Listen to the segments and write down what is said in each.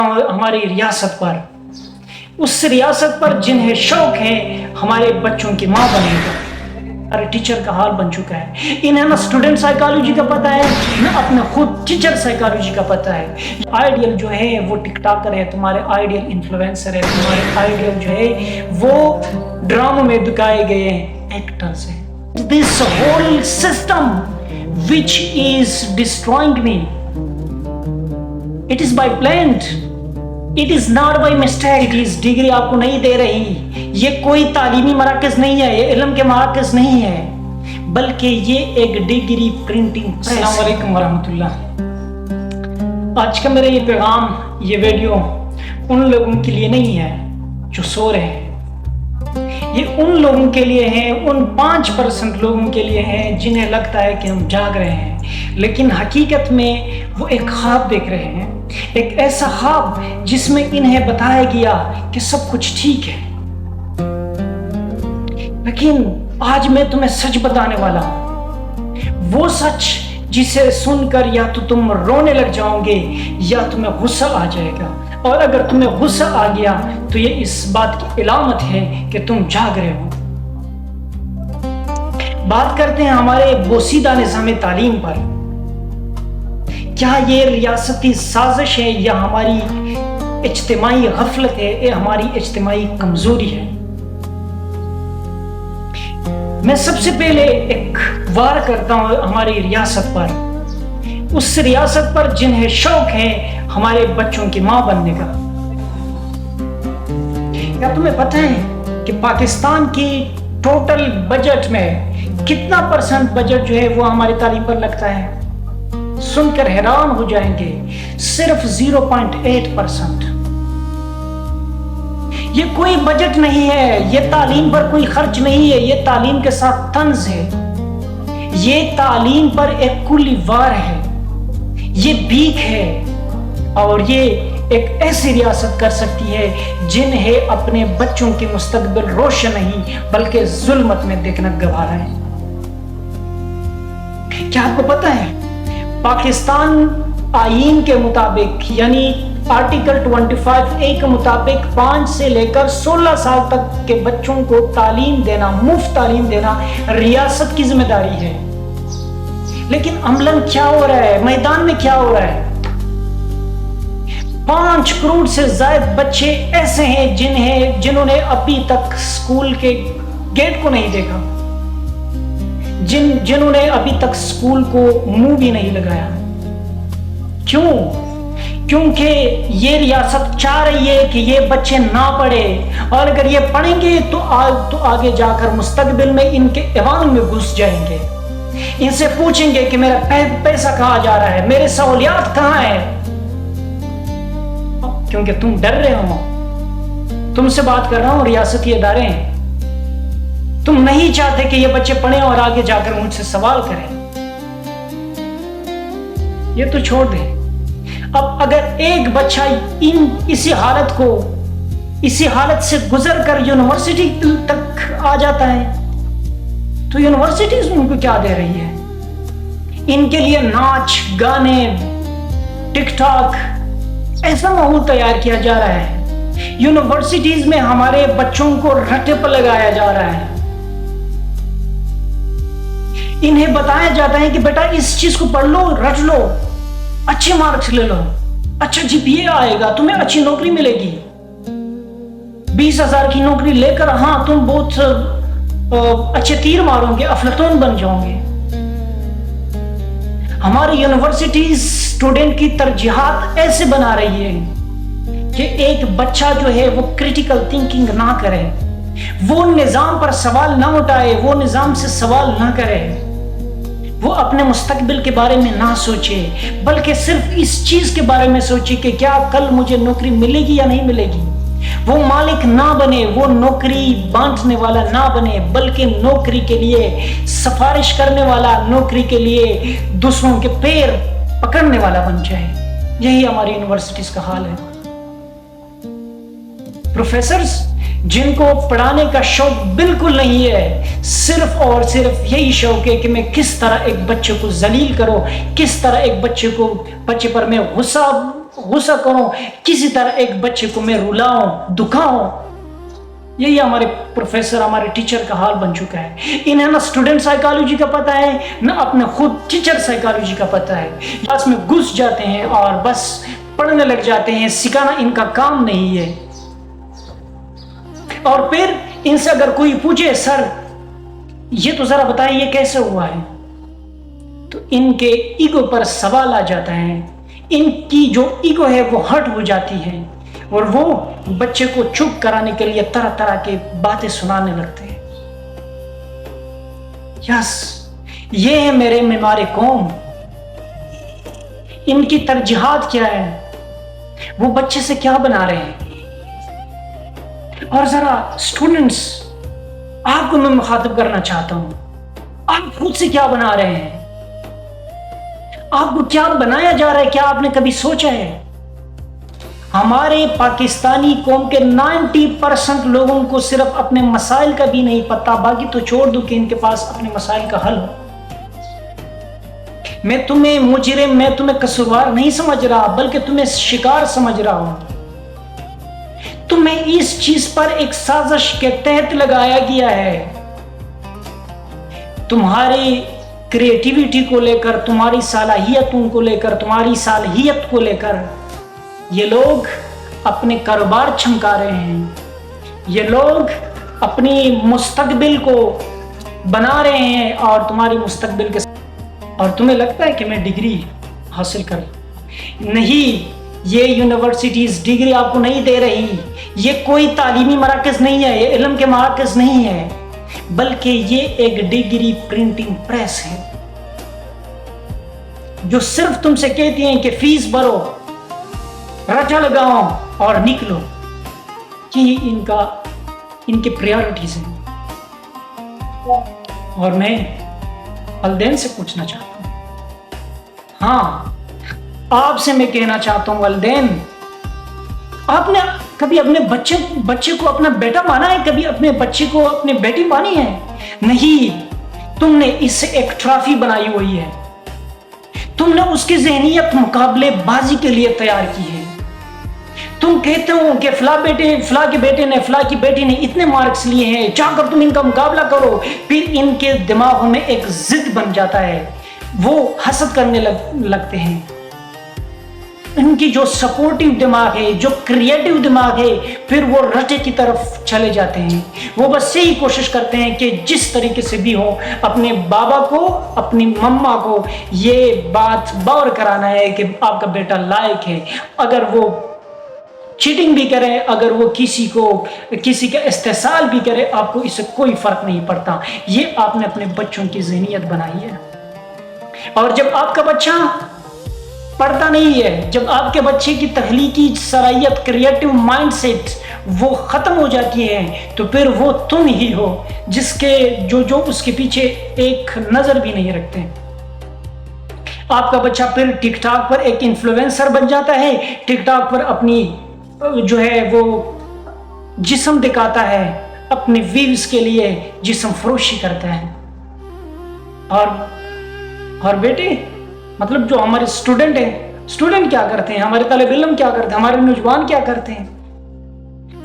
ہماری ریاست پر، اس ریاست پر جنہیں شوق ہے ہمارے بچوں کی ماں بنے گا، ہر ٹیچر کا حال بن چکا ہے۔ انہیں نہ اسٹوڈنٹ سائیکالوجی کا پتہ ہے نہ اپنے خود ٹیچر سائیکالوجی کا پتہ ہے۔ آئیڈیل جو ہے وہ ٹک ٹاکر ہے، تمہارے آئیڈیل انفلوئنسر ہے، تمہارے آئیڈیل جو ہے وہ ڈراموں میں دکھائے گئے ایکٹرز ہیں۔ This whole system which is destroying me, it is by planned, it is not by mistake. it is degree آپ کو نہیں دے رہی، یہ کوئی تعلیمی مراکز نہیں ہے، یہ علم کے مراکز نہیں ہے، بلکہ یہ ایک ڈگری پرنٹنگ۔ السلام علیکم ورحمۃ اللہ۔ آج کا میرا یہ پیغام، یہ ویڈیو ان لوگوں کے لیے نہیں ہے جو سو رہے ہیں، یہ ان لوگوں کے لیے ہیں، ان 5% لوگوں کے لیے ہیں جنہیں لگتا ہے کہ ہم جاگ رہے ہیں لیکن حقیقت میں وہ ایک خواب دیکھ رہے ہیں، ایک ایسا خواب جس میں انہیں بتایا گیا کہ سب کچھ ٹھیک ہے۔ لیکن آج میں تمہیں سچ بتانے والا ہوں، وہ سچ جسے سن کر یا تو تم رونے لگ جاؤ گے یا تمہیں غصہ آ جائے گا، اور اگر تمہیں غصہ آ گیا تو یہ اس بات کی علامت ہے کہ تم جاگ رہے ہو۔ بات کرتے ہیں ہمارے بوسیدہ نظام تعلیم پر۔ کیا یہ ریاستی سازش ہے یا ہماری اجتماعی غفلت ہے، یہ ہماری اجتماعی کمزوری ہے؟ میں سب سے پہلے ایک وار کرتا ہوں ہماری ریاست پر، اس ریاست پر جنہیں شوق ہے ہمارے بچوں کی ماں بننے کا۔ کیا تمہیں پتہ ہے کہ پاکستان کی ٹوٹل بجٹ میں کتنا % بجٹ جو ہے وہ ہماری تعلیم پر لگتا ہے؟ سن کر حیران ہو جائیں گے، صرف 0.8%۔ یہ کوئی بجٹ نہیں ہے، یہ تعلیم پر کوئی خرچ نہیں ہے، یہ تعلیم کے ساتھ طنز ہے، یہ تعلیم پر ایک کلی وار ہے، یہ بھیک ہے، اور یہ ایک ایسی ریاست کر سکتی ہے جنہیں اپنے بچوں کے مستقبل روشن نہیں بلکہ ظلمت میں دیکھنا گوارا ہے۔ کیا آپ کو پتہ ہے پاکستان آئین کے مطابق یعنی آرٹیکل 25A کے مطابق 5 سے لے کر 16 سال تک کے بچوں کو تعلیم دینا، مفت تعلیم دینا ریاست کی ذمہ داری ہے، لیکن عملاً کیا ہو رہا ہے، میدان میں کیا ہو رہا ہے؟ 5 کروڑ سے زائد بچے ایسے ہیں جنہوں نے ابھی تک اسکول کے گیٹ کو نہیں دیکھا، جنہوں نے ابھی تک اسکول کو منہ بھی نہیں لگایا۔ کیوں؟ کیونکہ یہ ریاست چاہ رہی ہے کہ یہ بچے نہ پڑھے، اور اگر یہ پڑھیں گے تو آگے جا کر مستقبل میں ان کے ایوان میں گھس جائیں گے، ان سے پوچھیں گے کہ میرا پیسہ کہاں جا رہا ہے، میرے سہولیات کہاں ہیں؟ کیونکہ تم ڈر رہے ہو، تم سے بات کر رہا ہوں، ریاستی ادارے ہیں، تم نہیں چاہتے کہ یہ بچے پڑھیں اور آگے جا کر مجھ سے سوال کریں۔ یہ تو چھوڑ دیں، اب اگر ایک بچہ اسی حالت سے گزر کر یونیورسٹی تک آ جاتا ہے تو یونیورسٹیز ان کو کیا دے رہی ہے؟ ان کے لیے ناچ گانے، ٹک ٹاک، ایسا ماحول تیار کیا جا رہا ہے۔ یونیورسٹیز میں ہمارے بچوں کو رٹے پر لگایا جا رہا ہے، انہیں بتایا جاتا ہے کہ بیٹا اس چیز کو پڑھ لو، رٹ لو، اچھے مارکس لے لو، اچھا GPA آئے گا، تمہیں اچھی نوکری ملے گی، 20,000 کی نوکری لے کر ہاں تم بہت اچھے تیر مارو گے، افلاطون بن جاؤ گے۔ ہماری یونیورسٹیز اسٹوڈنٹ کی ترجیحات ایسے بنا رہی ہے کہ ایک بچہ جو ہے وہ کریٹیکل تھنکنگ نہ کرے، وہ نظام پر سوال نہ اٹھائے، وہ نظام سے سوال نہ کرے، وہ اپنے مستقبل کے بارے میں نہ سوچے بلکہ صرف اس چیز کے بارے میں سوچے کہ کیا کل مجھے نوکری ملے گی یا نہیں ملے گی۔ وہ مالک نہ بنے، وہ نوکری بانٹنے والا نہ بنے بلکہ نوکری کے لیے سفارش کرنے والا، نوکری کے لیے دوسروں کے پیر پکڑنے والا بن جائے۔ یہی ہماری یونیورسٹیز کا حال ہے۔ پروفیسرز جن کو پڑھانے کا شوق بالکل نہیں ہے، صرف اور صرف یہی شوق ہے کہ میں کس طرح ایک بچے کو ذلیل کروں، کس طرح ایک بچے پر میں غصہ गुस्सा करूं, किसी तरह एक बच्चे को मैं रुलाऊं, दुखाऊं। यही हमारे प्रोफेसर, हमारे टीचर का हाल बन चुका है। इन्हें ना स्टूडेंट साइकोलॉजी का पता है, ना अपने खुद टीचर साइकोलॉजी का पता है। क्लास में घुस जाते हैं और बस पढ़ने लग जाते हैं, सिखाना इनका काम नहीं है। और फिर इनसे अगर कोई पूछे, सर ये तो जरा बताइए ये कैसे हुआ है, तो इनके ईगो पर सवाल आ जाता है। इनकी जो ईगो है वो हर्ट हो जाती है और वो बच्चे को चुप कराने के लिए तरह तरह के बातें सुनाने लगते हैं। यस, ये है मेरे मेमारे कौम। इनकी तरजीहात क्या है, वो बच्चे से क्या बना रहे हैं। और जरा स्टूडेंट्स, आपको मैं मुखातिब करना चाहता हूं, आप खुद से क्या बना रहे हैं, आपको क्या बनाया जा रहा है, क्या आपने कभी सोचा है। हमारे पाकिस्तानी कौम के 90% लोगों को सिर्फ अपने मसाइल का भी नहीं पता, बाकी तो छोड़ दो कि इनके पास अपने मसाइल का हल हो। मैं तुम्हें मुजरिम, मैं तुम्हें कसूरवार नहीं समझ रहा, बल्कि तुम्हें शिकार समझ रहा हूं। तुम्हें इस चीज पर एक साजिश के तहत लगाया गया है। तुम्हारी क्रिएटिविटी को लेकर, तुम्हारी सलाहियतों को लेकर, तुम्हारी सालहियत को लेकर ये लोग अपने कारोबार चमका रहे हैं। ये लोग अपनी मुस्तकबिल को बना रहे हैं और तुम्हारी मुस्तकबिल के, और तुम्हें लगता है कि मैं डिग्री हासिल कर, नहीं, ये यूनिवर्सिटीज डिग्री आपको नहीं दे रही। ये कोई तालीमी मराकज नहीं है, ये इल्म के मराकज नहीं है, बल्कि ये एक डिग्री प्रिंटिंग प्रेस है जो सिर्फ तुमसे कहती हैं कि फीस भरो, रटा लगाओ और निकलो। ये इनके प्रायोरिटीज हैं। और मैं वालिदैन से पूछना चाहता हूं, हाँ, आपसे मैं कहना चाहता हूं वालिदैन, आपने कभी अपने बच्चे को अपना बेटा माना है, कभी अपने बच्चे को अपनी बेटी मानी है? नहीं, तुमने इससे एक ट्रॉफी बनाई हुई है। तुमने उसकी ज़हनियत मुकाबलेबाजी के लिए तैयार की है। तुम कहते हो कि फला के बेटे ने, फला की बेटी ने इतने मार्क्स लिए हैं, जाकर तुम इनका मुकाबला करो। फिर इनके दिमागों में एक जिद बन जाता है, वो हसद करने लगते हैं। इनकी जो सपोर्टिव दिमाग है, जो क्रिएटिव दिमाग है, फिर वो रटे की तरफ चले जाते हैं। वो बस यही कोशिश करते हैं कि जिस तरीके से भी हो अपने बाबा को, अपनी मम्मा को ये बात बावर कराना है कि आपका बेटा लायक है। अगर वो चीटिंग भी करे, अगर वो किसी का इस्तेसाल भी करे, आपको इससे कोई फर्क नहीं पड़ता। ये आपने अपने बच्चों की ज़हनियत बनाई है। और जब आपका बच्चा पढ़ता नहीं है, जब आपके बच्चे की तख्लीकी सलाहियत, क्रिएटिव माइंडसेट वो खत्म हो जाती है, तो फिर वो तुम ही हो जिसके जो उसके पीछे एक नजर भी नहीं रखते। आपका बच्चा फिर टिकटॉक पर एक इन्फ्लुएंसर बन जाता है, टिकटॉक पर अपनी जो है वो जिस्म दिखाता है, अपने व्यूज के लिए जिस्म फरोशी करता है। और बेटे, मतलब जो हमारे स्टूडेंट हैं, स्टूडेंट क्या करते हैं, हमारे तालिब इल्म क्या करते हैं, हमारे नौजवान क्या करते हैं,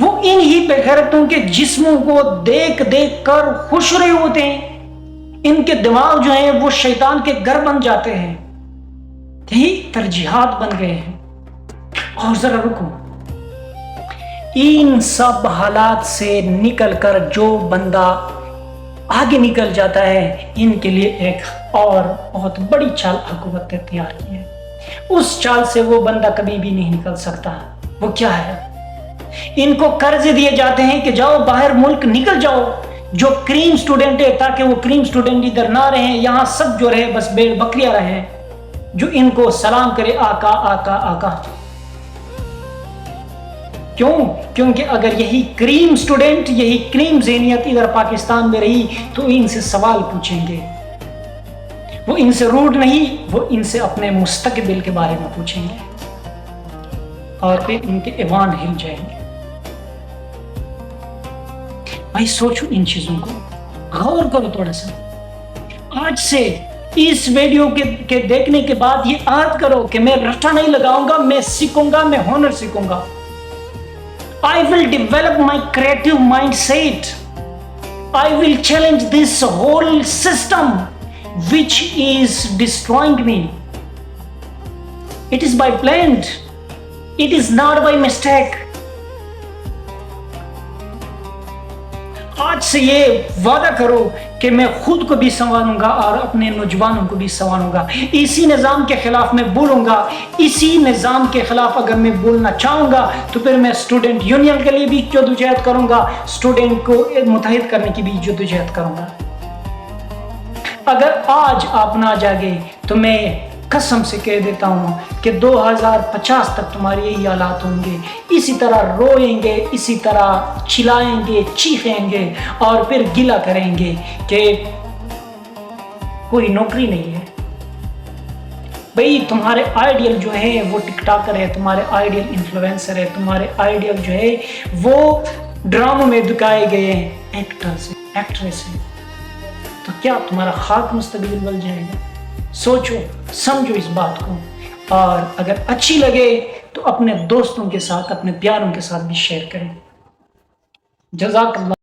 वो इन ही बेगैरतों के जिस्मों को देख कर खुश रहे होते हैं। इनके दिमाग जो है वो शैतान के घर बन जाते हैं। यही तरजीहात बन गए हैं। और जरा रुको, इन सब हालात से निकलकर जो बंदा आगे निकल जाता है, इनके लिए एक और बहुत बड़ी चाल हुकूमत ने तैयार की है। उस चाल से वो बंदा कभी भी नहीं निकल सकता। वो क्या है? इनको कर्ज दिए जाते हैं कि जाओ बाहर मुल्क निकल जाओ, जो क्रीम स्टूडेंट है, ताकि वो क्रीम स्टूडेंट इधर ना रहे, यहाँ सब जो रहे बस भेड़ बकरियां रहे, जो इनको सलाम करे आका आका आका। क्यों? क्योंकि अगर यही क्रीम स्टूडेंट, यही क्रीम ज़हनियत इधर पाकिस्तान में रही तो इनसे सवाल पूछेंगे। वो इनसे रूड नहीं, वो इनसे अपने मुस्तकबिल के बारे में पूछेंगे और फिर इनके ईमान हिल जाएंगे। भाई सोचो इन चीजों को, गौर करो थोड़ा सा। आज से इस वीडियो के देखने के बाद ये याद करो कि मैं रट्टा नहीं लगाऊंगा, मैं सीखूंगा, मैं हुनर सीखूंगा। I will develop my creative mindset. I will challenge this whole system which is destroying me. It is by planned. It is not by mistake. आज से ये वादा करो कि मैं खुद को भी संवारूंगा और अपने नौजवानों को भी संवारूंगा। इसी निज़ाम के खिलाफ मैं बोलूंगा। इसी निज़ाम के खिलाफ अगर मैं बोलना चाहूंगा तो फिर मैं स्टूडेंट यूनियन के लिए भी जद्दोजहद करूंगा, स्टूडेंट को मुत्तहिद करने की भी जद्दोजहद करूंगा। अगर आज आप ना जागे तो मैं कसम से कह देता हूँ कि 2050 तक तुम्हारे यही हालात होंगे। इसी तरह रोएंगे, इसी तरह चिल्लाएंगे, चीखेंगे और फिर गिला करेंगे कि कोई नौकरी नहीं है। भाई तुम्हारे आइडियल जो है वो टिकटॉकर है, तुम्हारे आइडियल इन्फ्लुएंसर है, तुम्हारे आइडियल जो है वो ड्रामों में दिखाए गए हैं एक्ट्रेस है। तो क्या तुम्हारा खाक मुस्तकबिल बन जाएगा? सोचो, समझो इस बात को, और अगर अच्छी लगे तो अपने दोस्तों के साथ, अपने प्यारों के साथ भी शेयर करें। जज़ाकल्लाह।